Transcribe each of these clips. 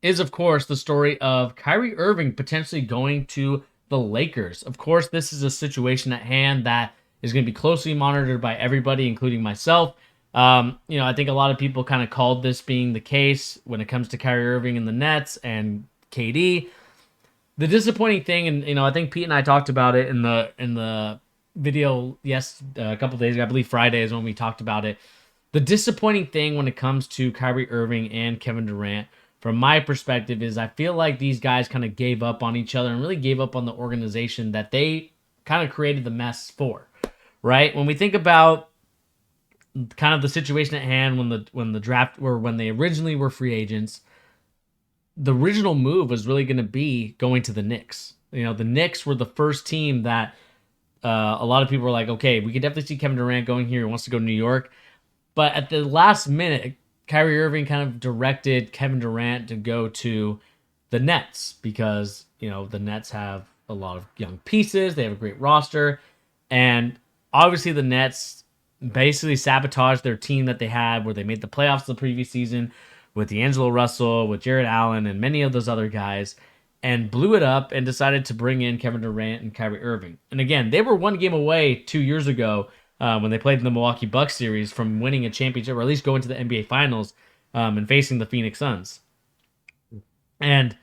is, of course, the story of Kyrie Irving potentially going to the Lakers. Of course, this is a situation at hand that is going to be closely monitored by everybody, including myself. I think a lot of people kind of called this being the case when it comes to Kyrie Irving and the Nets and KD. The disappointing thing, and I think Pete and I talked about it in the video, a couple days ago. I believe Friday is when we talked about it. The disappointing thing when it comes to Kyrie Irving and Kevin Durant, from my perspective, is I feel like these guys kind of gave up on each other and really gave up on the organization that they kind of created the mess for. Right? When we think about kind of the situation at hand when the draft or when they originally were free agents, the original move was really going to be going to the Knicks. The Knicks were the first team that a lot of people were like, okay, we could definitely see Kevin Durant going here. He wants to go to New York. But at the last minute, Kyrie Irving kind of directed Kevin Durant to go to the Nets because, the Nets have a lot of young pieces. They have a great roster. And obviously the Nets basically sabotaged their team that they had where they made the playoffs the previous season with D'Angelo Russell, with Jared Allen, and many of those other guys, and blew it up and decided to bring in Kevin Durant and Kyrie Irving. And again, they were one game away 2 years ago when they played in the Milwaukee Bucks series from winning a championship or at least going to the NBA Finals and facing the Phoenix Suns. And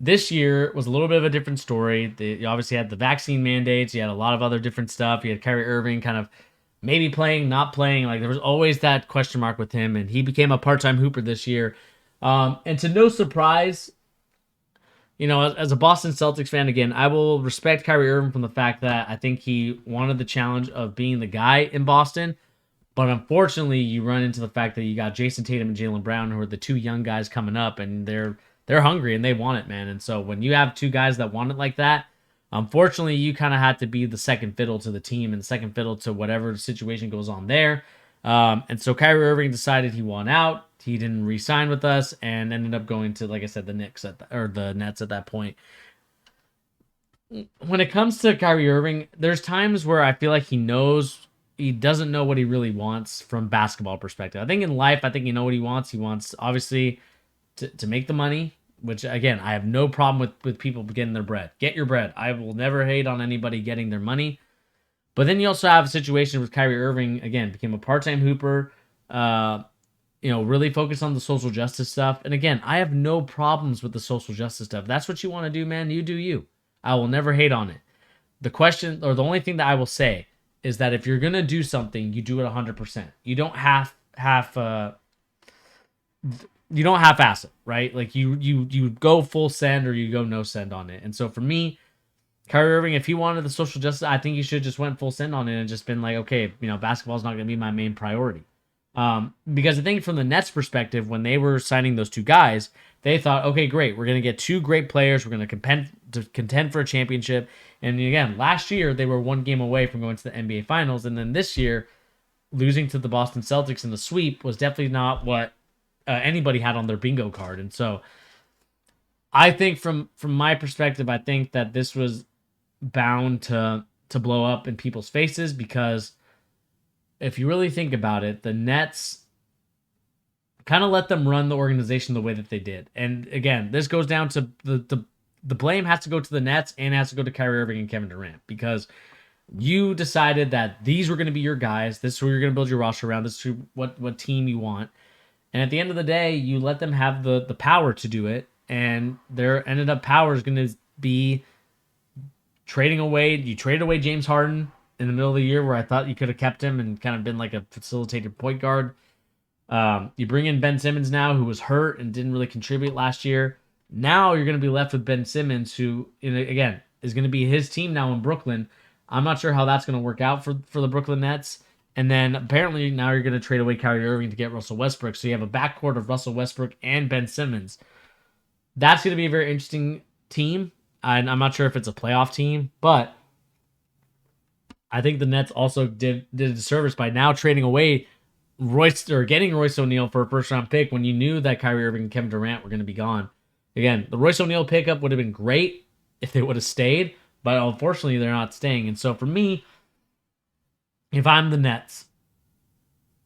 this year was a little bit of a different story. You obviously had the vaccine mandates. You had a lot of other different stuff. You had Kyrie Irving kind of maybe playing, not playing. Like there was always that question mark with him, and he became a part-time hooper this year. And to no surprise, as a Boston Celtics fan, again, I will respect Kyrie Irving from the fact that I think he wanted the challenge of being the guy in Boston. But unfortunately, you run into the fact that you got Jason Tatum and Jaylen Brown, who are the two young guys coming up, and they're hungry and they want it, man. And so when you have two guys that want it like that, unfortunately, you kind of had to be the second fiddle to the team and the second fiddle to whatever situation goes on there. And so Kyrie Irving decided he won out. He didn't re-sign with us and ended up going to, like I said, the the Nets at that point. When it comes to Kyrie Irving, there's times where I feel like he doesn't know what he really wants from basketball perspective. I think in life, you know what he wants. He wants, obviously, to make the money, which, again, I have no problem with people getting their bread. Get your bread. I will never hate on anybody getting their money. But then you also have a situation with Kyrie Irving, again, became a part-time hooper, really focused on the social justice stuff. And again, I have no problems with the social justice stuff. That's what you want to do, man. You do you. I will never hate on it. The question, or the only thing that I will say, is that if you're going to do something, you do it 100%. You don't you don't half-ass it, right? Like you go full send or you go no send on it. And so for me, Kyrie Irving, if he wanted the social justice, I think he should just went full send on it and just been like, okay, basketball's not going to be my main priority. Because I think from the Nets' perspective, when they were signing those two guys, they thought, okay, great, we're going to get two great players. We're going to contend for a championship. And again, last year, they were one game away from going to the NBA Finals. And then this year, losing to the Boston Celtics in the sweep was definitely not what anybody had on their bingo card. And so I think from my perspective, I think that this was bound to blow up in people's faces because if you really think about it, the Nets kind of let them run the organization the way that they did. And again, this goes down to the blame has to go to the Nets and has to go to Kyrie Irving and Kevin Durant because you decided that these were going to be your guys. This is who you're going to build your roster around. This is what team you want. And at the end of the day, you let them have the power to do it. And their ended up power is going to be trading away. You traded away James Harden in the middle of the year where I thought you could have kept him and kind of been like a facilitated point guard. You bring in Ben Simmons now, who was hurt and didn't really contribute last year. Now you're going to be left with Ben Simmons, who, again, is going to be his team now in Brooklyn. I'm not sure how that's going to work out for the Brooklyn Nets. And then apparently now you're going to trade away Kyrie Irving to get Russell Westbrook. So you have a backcourt of Russell Westbrook and Ben Simmons. That's going to be a very interesting team. And I'm not sure if it's a playoff team, but I think the Nets also did a disservice by now trading away getting Royce O'Neal for a first-round pick when you knew that Kyrie Irving and Kevin Durant were going to be gone. Again, the Royce O'Neal pickup would have been great if they would have stayed, but unfortunately they're not staying. And so for me, if I'm the Nets,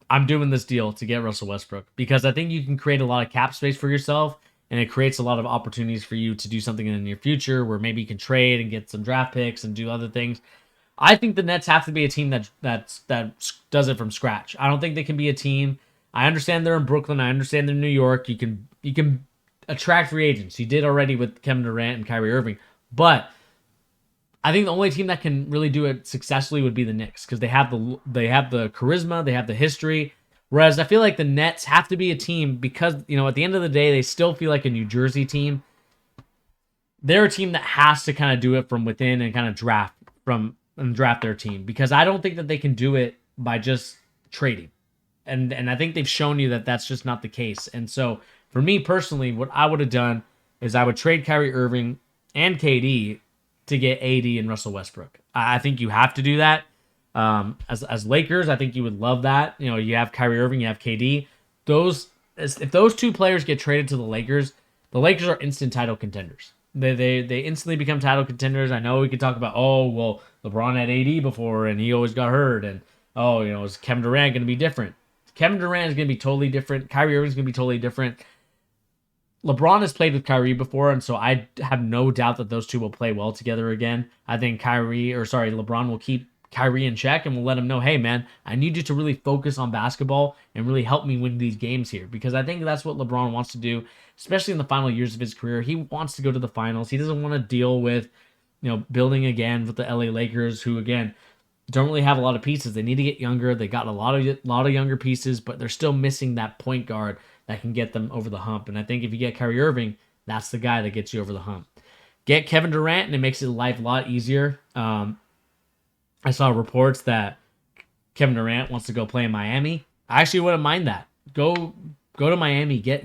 I'm doing this deal to get Russell Westbrook because I think you can create a lot of cap space for yourself and it creates a lot of opportunities for you to do something in the near future where maybe you can trade and get some draft picks and do other things. I think the Nets have to be a team that does it from scratch. I don't think they can be a team. I understand they're in Brooklyn. I understand they're in New York. You can attract free agents. You did already with Kevin Durant and Kyrie Irving, but I think the only team that can really do it successfully would be the Knicks because they have the charisma, they have the history. Whereas I feel like the Nets have to be a team because at the end of the day they still feel like a New Jersey team. They're a team that has to kind of do it from within and kind of draft their team because I don't think that they can do it by just trading. And I think they've shown you that that's just not the case. And so for me personally, what I would have done is I would trade Kyrie Irving and KD to get AD and Russell Westbrook. I think you have to do that. As Lakers, I think you would love that. You have Kyrie Irving, you have KD. If those two players get traded to the Lakers are instant title contenders. They instantly become title contenders. I know we could talk about, LeBron had AD before and he always got hurt, and is Kevin Durant going to be different? Kevin Durant is going to be totally different. Kyrie Irving is going to be totally different. LeBron has played with Kyrie before, and so I have no doubt that those two will play well together again. I think LeBron will keep Kyrie in check and will let him know, hey, man, I need you to really focus on basketball and really help me win these games here. Because I think that's what LeBron wants to do, especially in the final years of his career. He wants to go to the finals. He doesn't want to deal with, building again with the LA Lakers, who, again, don't really have a lot of pieces. They need to get younger. They got a lot of younger pieces, but they're still missing that point guard that can get them over the hump. And I think if you get Kyrie Irving, that's the guy that gets you over the hump. Get Kevin Durant, and it makes his life a lot easier. I saw reports that Kevin Durant wants to go play in Miami. I actually wouldn't mind that. Go to Miami, go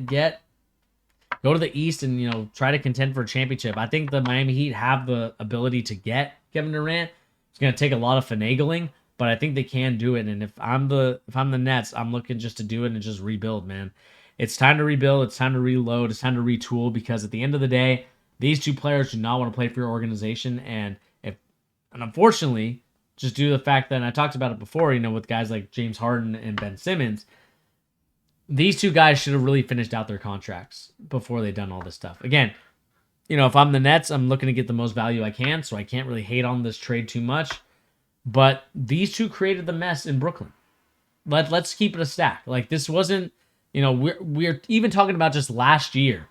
to the East, and try to contend for a championship. I think the Miami Heat have the ability to get Kevin Durant. It's going to take a lot of finagling, but I think they can do it. And if I'm the Nets, I'm looking just to do it and just rebuild, man. It's time to rebuild. It's time to reload. It's time to retool because at the end of the day, these two players do not want to play for your organization. And unfortunately, just due to the fact that, and I talked about it before, with guys like James Harden and Ben Simmons, these two guys should have really finished out their contracts before they've done all this stuff. Again, if I'm the Nets, I'm looking to get the most value I can, so I can't really hate on this trade too much. But these two created the mess in Brooklyn. Let's keep it a stack. Like, this wasn't, we're even talking about just last year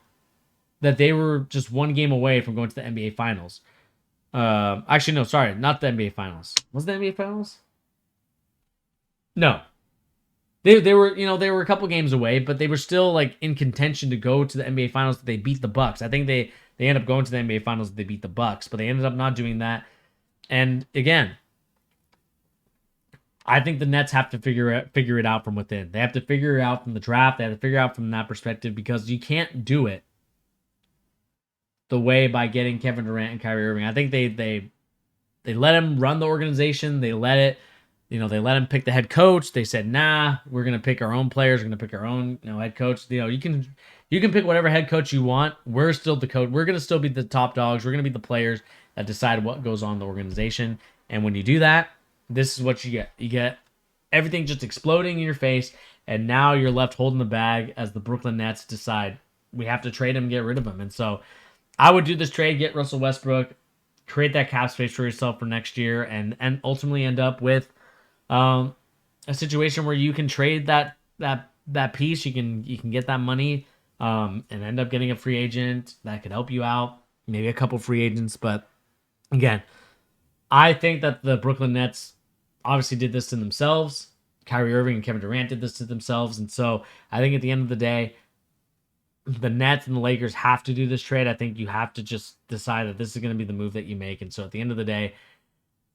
that they were just one game away from going to the NBA Finals. Actually, no, sorry, not the NBA Finals. Was it the NBA Finals? No. They were a couple games away, but they were still like in contention to go to the NBA Finals. They beat the Bucks. I think they ended up going to the NBA Finals. They beat the Bucks, but they ended up not doing that. And again, I think the Nets have to figure it out from within. They have to figure it out from the draft. They have to figure it out from that perspective because you can't do it the way by getting Kevin Durant and Kyrie Irving. I think they let him run the organization. They let him pick the head coach. They said, nah, we're going to pick our own players. We're going to pick our own head coach. You can pick whatever head coach you want. We're still the coach. We're going to still be the top dogs. We're going to be the players that decide what goes on in the organization. And when you do that, this is what you get. You get everything just exploding in your face, and now you're left holding the bag as the Brooklyn Nets decide we have to trade him, get rid of him. And so I would do this trade, get Russell Westbrook, create that cap space for yourself for next year, and ultimately end up with a situation where you can trade that piece. You can get that money and end up getting a free agent that could help you out, maybe a couple free agents. But again, I think that the Brooklyn Nets obviously did this to themselves. Kyrie Irving and Kevin Durant did this to themselves. And so I think at the end of the day, the Nets and the Lakers have to do this trade. I think you have to just decide that this is going to be the move that you make. And so at the end of the day,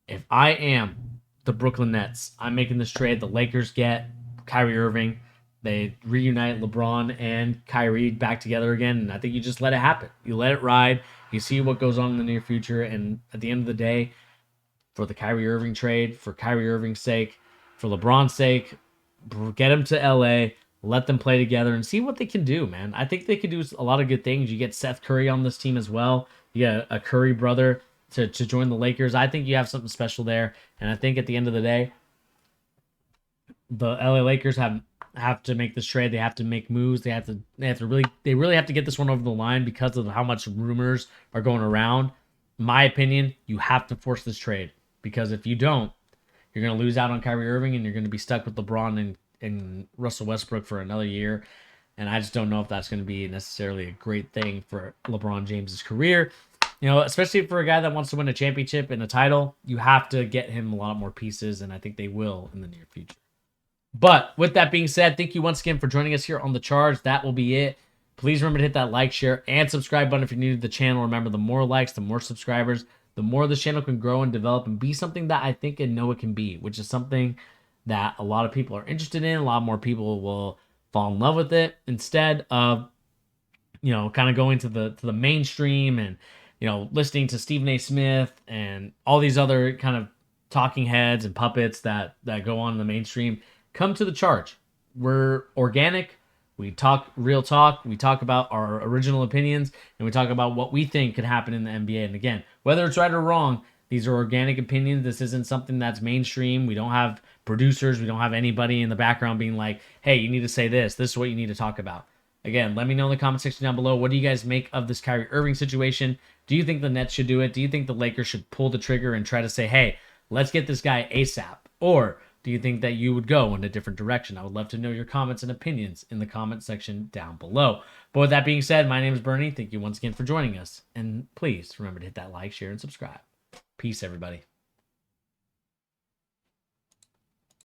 if I am the Brooklyn Nets, I'm making this trade. The Lakers get Kyrie Irving. They reunite LeBron and Kyrie back together again. And I think you just let it happen. You let it ride. You see what goes on in the near future. And at the end of the day, for the Kyrie Irving trade, for Kyrie Irving's sake, for LeBron's sake, get him to LA, let them play together and see what they can do, man. I think they could do a lot of good things. You get Seth Curry on this team as well. You get a Curry brother to join the Lakers. I think you have something special there. And I think at the end of the day, the LA Lakers have have to make this trade. They have to make moves. They really have to get this one over the line because of how much rumors are going around. In my opinion, you have to force this trade because if you don't, you're going to lose out on Kyrie Irving and you're going to be stuck with LeBron and Russell Westbrook for another year. And I just don't know if that's going to be necessarily a great thing for LeBron James's career. Especially for a guy that wants to win a championship and a title, you have to get him a lot more pieces, and I think they will in the near future. But with that being said, thank you once again for joining us here on The Charge. That will be it. Please remember to hit that like, share, and subscribe button if you're new to the channel. Remember, the more likes, the more subscribers, the more this channel can grow and develop and be something that I think and know it can be, which is something that a lot of people are interested in. A lot more people will fall in love with it instead of, kind of going to the mainstream and, listening to Stephen A. Smith and all these other kind of talking heads and puppets that go on in the mainstream. Come to The Charge. We're organic. We talk real talk. We talk about our original opinions, and we talk about what we think could happen in the NBA. And again, whether it's right or wrong, these are organic opinions. This isn't something that's mainstream. We don't have producers. We don't have anybody in the background being like, hey, you need to say this. This is what you need to talk about. Again, let me know in the comment section down below. What do you guys make of this Kyrie Irving situation? Do you think the Nets should do it? Do you think the Lakers should pull the trigger and try to say, hey, let's get this guy ASAP? Or do you think that you would go in a different direction? I would love to know your comments and opinions in the comment section down below. But with that being said, my name is Bernie. Thank you once again for joining us. And please remember to hit that like, share, and subscribe. Peace, everybody.